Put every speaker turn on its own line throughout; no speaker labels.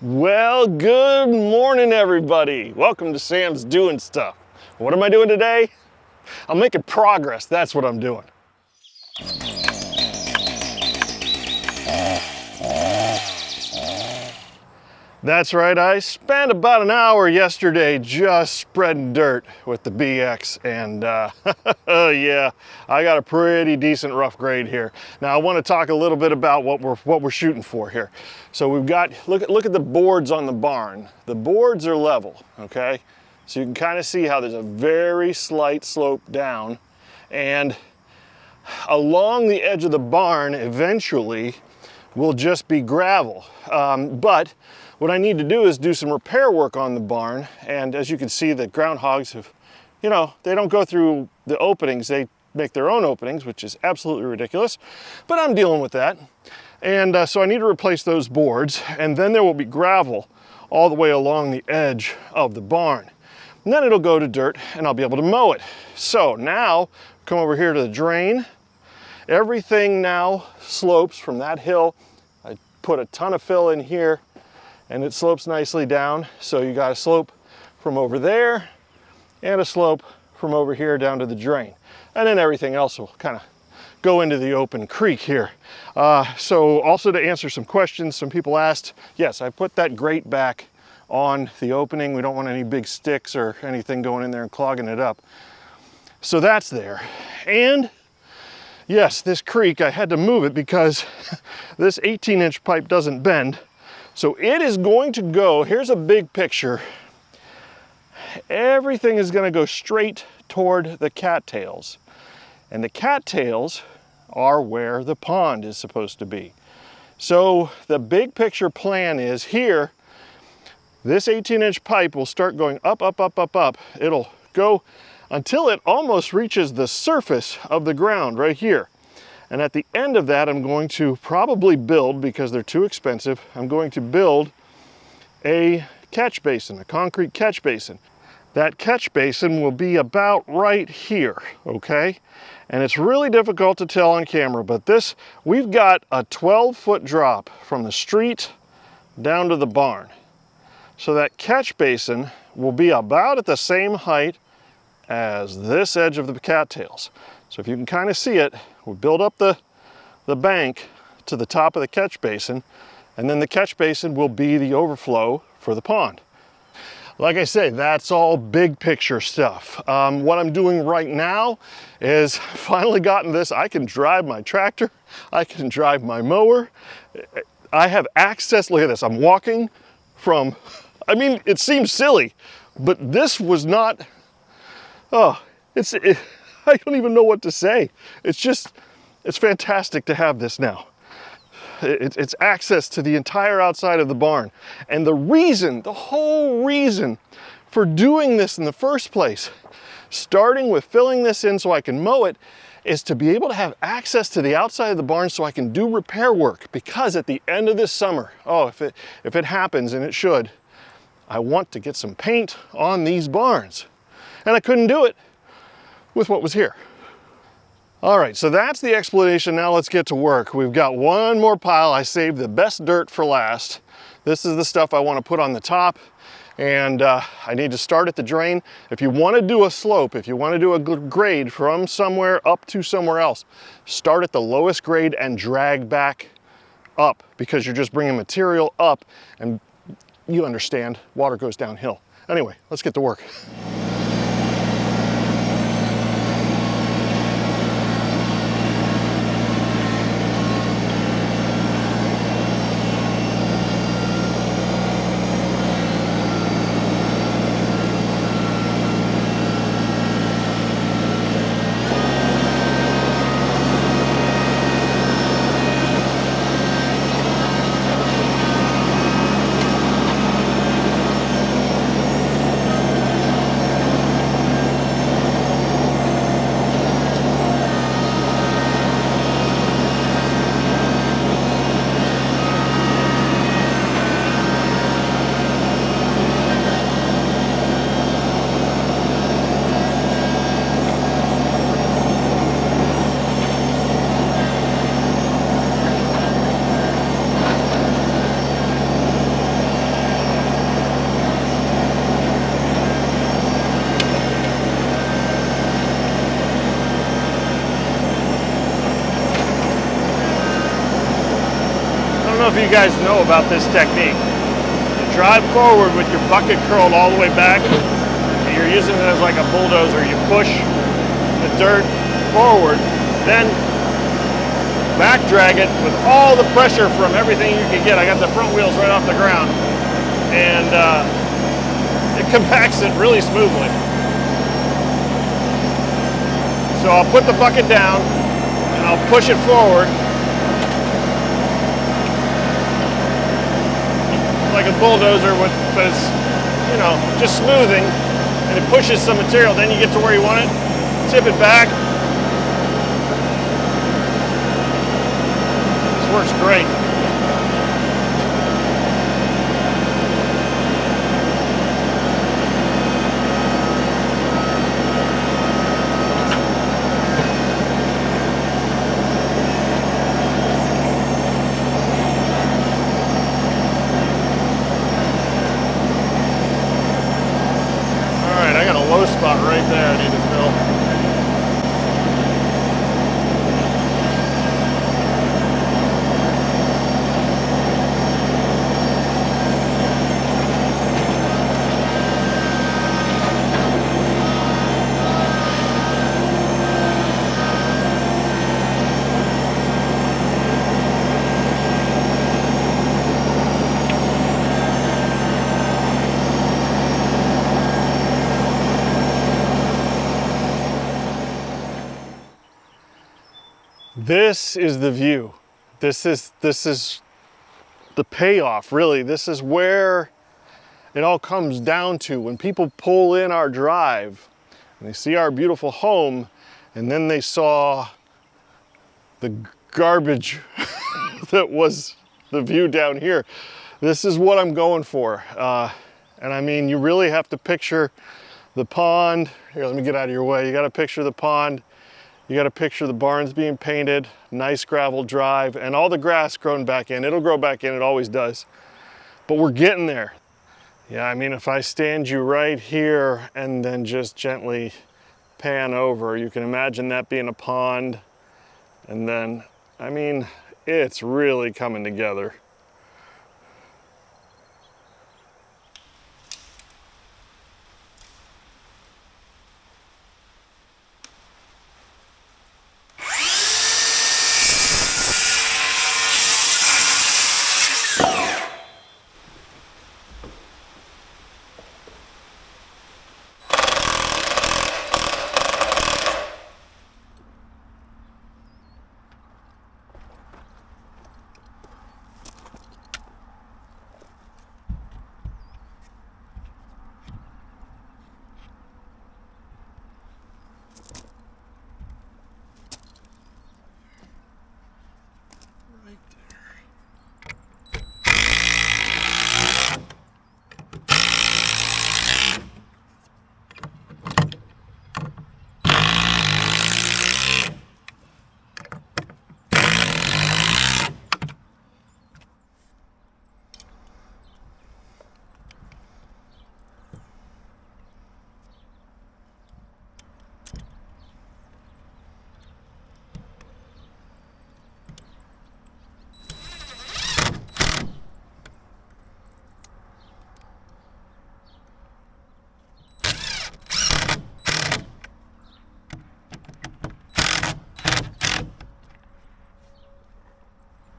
Well, good morning, everybody. Welcome to Sam's Doing Stuff. What am I doing today? I'm making progress. That's what I'm doing. That's right. I spent about an hour yesterday just spreading dirt with the BX, and yeah, I got a pretty decent rough grade here. Now I want to talk a little bit about what we're shooting for here. So we've got look at the boards on the barn. The boards are level, okay? So you can kind of see how there's a very slight slope down, and along the edge of the barn eventually will just be gravel. But what I need to do is do some repair work on the barn, and as you can see, the groundhogs have, they don't go through the openings, they make their own openings, which is absolutely ridiculous, but I'm dealing with that. And so I need to replace those boards, and then there will be gravel all the way along the edge of the barn. And then it'll go to dirt, and I'll be able to mow it. So now, come over here to the drain. Everything now slopes from that hill. I put a ton of fill in here, and it slopes nicely down. So you got a slope from over there and a slope from over here down to the drain. And then everything else will kind of go into the open creek here. So also to answer some questions, some people asked, yes, I put that grate back on the opening. We don't want any big sticks or anything going in there and clogging it up. So that's there. And yes, this creek, I had to move it because this 18-inch pipe doesn't bend. So it is going to go, here's a big picture. Everything is going to go straight toward the cattails. And the cattails are where the pond is supposed to be. So the big picture plan is here, this 18-inch pipe will start going up, up, up, up, up. It'll go until it almost reaches the surface of the ground right here. And at the end of that, I'm going to probably build, because they're too expensive, I'm going to build a catch basin, a concrete catch basin. That catch basin will be about right here, okay? And it's really difficult to tell on camera, but we've got a 12-foot drop from the street down to the barn. So that catch basin will be about at the same height as this edge of the cattails. So if you can kind of see it, we'll build up the bank to the top of the catch basin, and then the catch basin will be the overflow for the pond. Like I say, that's all big picture stuff. What I'm doing right now is finally gotten this. I can drive my tractor, I can drive my mower. I have access, look at this, I'm walking from, it seems silly, but this was not, I don't even know what to say. It's fantastic to have this now. It's access to the entire outside of the barn. And the whole reason for doing this in the first place, starting with filling this in so I can mow it, is to be able to have access to the outside of the barn so I can do repair work. Because at the end of this summer, if it happens, and it should, I want to get some paint on these barns. And I couldn't do it with what was here. All right, so that's the explanation. Now let's get to work. We've got one more pile. I saved the best dirt for last. This is the stuff I want to put on the top, and I need to start at the drain. If you want to do a slope, if you want to do a grade from somewhere up to somewhere else, start at the lowest grade and drag back up, because you're just bringing material up, and you understand, water goes downhill. Anyway, let's get to work. if you guys know about this technique. You drive forward with your bucket curled all the way back, and you're using it as like a bulldozer. You push the dirt forward, then back drag it with all the pressure from everything you can get. I got the front wheels right off the ground, and it compacts it really smoothly. So I'll put the bucket down and I'll push it forward like a bulldozer, but it's, you know, just smoothing, and it pushes some material. Then you get to where you want it, tip it back. This works great. Spot right there I need to fill. This is the view. This is the payoff, really. This is where it all comes down to. When people pull in our drive and they see our beautiful home, and then they saw the garbage that was the view down here. This is what I'm going for. And I mean, you really have to picture the pond. Here, let me get out of your way. You got to picture the pond. You got to picture the barns being painted, nice gravel drive, and all the grass grown back in. It'll grow back in, it always does. But we're getting there. Yeah, I mean, if I stand you right here and then just gently pan over, you can imagine that being a pond. And then, I mean, it's really coming together.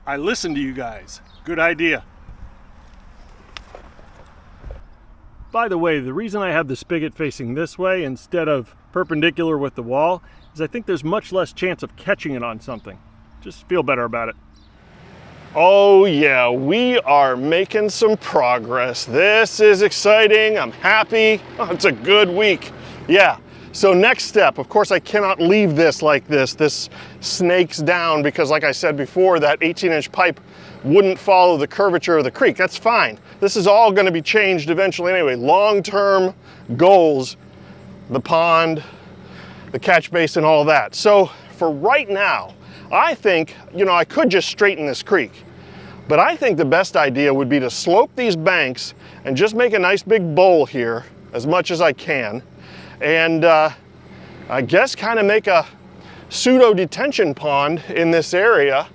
I listened to you guys. Good idea. By the way, the reason I have the spigot facing this way instead of perpendicular with the wall is I think there's much less chance of catching it on something. Just feel better about it. Oh yeah, we are making some progress. This is exciting. I'm happy. Oh, it's a good week. Yeah. So next step, of course I cannot leave this like this. This snakes down because like I said before, that 18-inch pipe wouldn't follow the curvature of the creek. That's fine. This is all gonna be changed eventually anyway. Long-term goals, the pond, the catch basin, all that. So for right now, I think, I could just straighten this creek, but I think the best idea would be to slope these banks and just make a nice big bowl here as much as I can. And I guess kind of make a pseudo detention pond in this area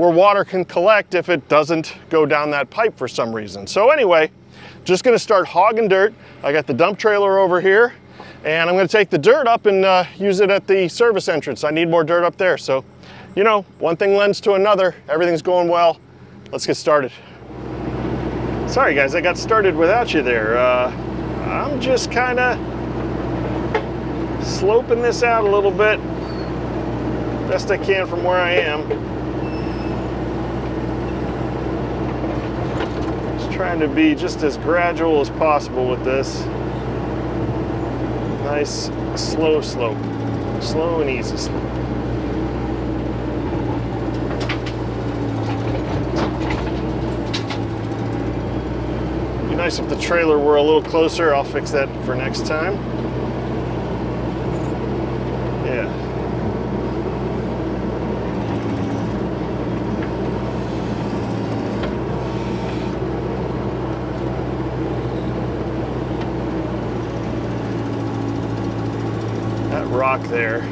where water can collect if it doesn't go down that pipe for some reason. So anyway, just gonna start hogging dirt. I got the dump trailer over here, and I'm gonna take the dirt up and use it at the service entrance. I need more dirt up there. So, you know, one thing lends to another. Everything's going well. Let's get started. Sorry guys, I got started without you there. I'm just kinda sloping this out a little bit, best I can from where I am. Just trying to be just as gradual as possible with this. Nice, slow slope. Slow and easy slope. Be nice if the trailer were a little closer. I'll fix that for next time. Yeah. That rock there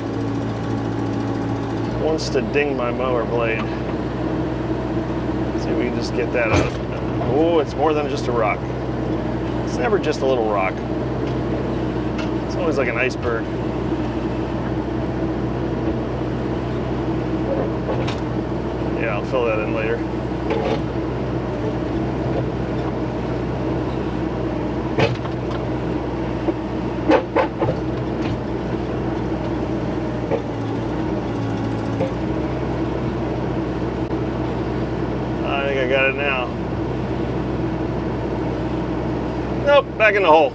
wants to ding my mower blade. See if we can just get that out. Oh, it's more than just a rock. It's never just a little rock. It's always like an iceberg. Yeah, I'll fill that in later. I think I got it now. Nope, back in the hole.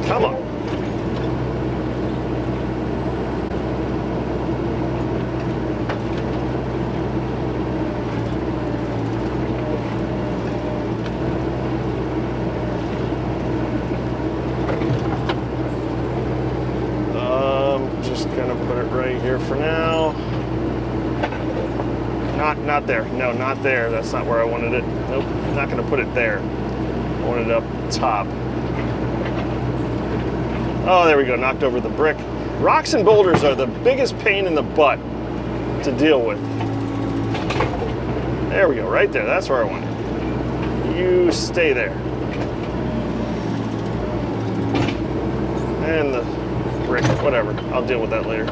Come on. Just gonna put it right here for now. Not there. No, not there. That's not where I wanted it. Nope, not gonna put it there. I want it up top. Oh, there we go. Knocked over the brick. Rocks and boulders are the biggest pain in the butt to deal with. There we go. Right there. That's where I want it. You stay there. And the brick, whatever. I'll deal with that later.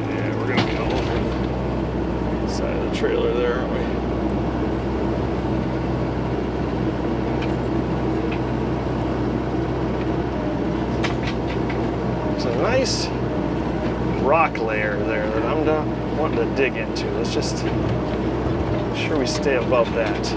Yeah, we're gonna be all over the side of the trailer there, aren't we? Nice rock layer there that I'm wanting to dig into. Let's just make sure we stay above that.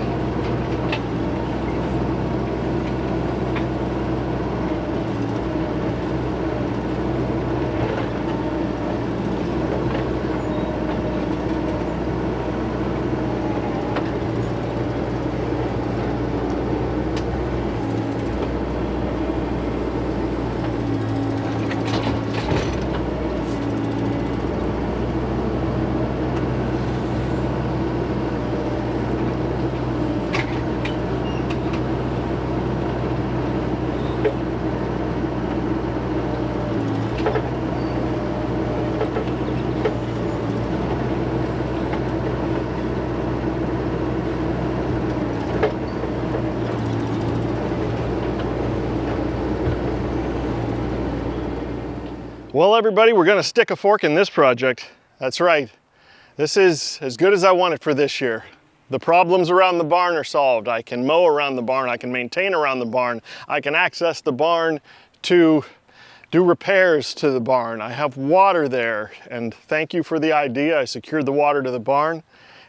Well, everybody, we're gonna stick a fork in this project. That's right. This is as good as I want it for this year. The problems around the barn are solved. I can mow around the barn, I can maintain around the barn, I can access the barn to do repairs to the barn. I have water there, and thank you for the idea. I secured the water to the barn.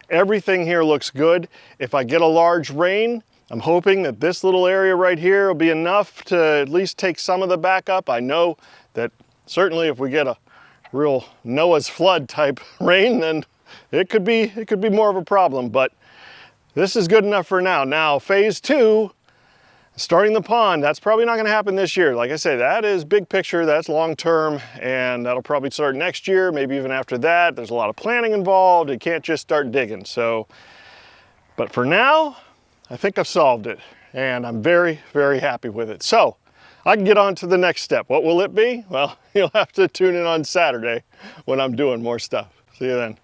Everything here looks good. If I get a large rain, I'm hoping that this little area right here will be enough to at least take some of the backup. I know that certainly if we get a real Noah's flood type rain, then it could be more of a problem, but this is good enough for now. Now, phase 2, Starting the pond, that's probably not gonna happen this year. Like I say, that is big picture, that's long term, and that'll probably start next year, maybe even after that. There's a lot of planning involved. You can't just start digging. So, but for now, I think I've solved it, and I'm very, very happy with it. So, I can get on to the next step. What will it be? Well, you'll have to tune in on Saturday when I'm doing more stuff. See you then.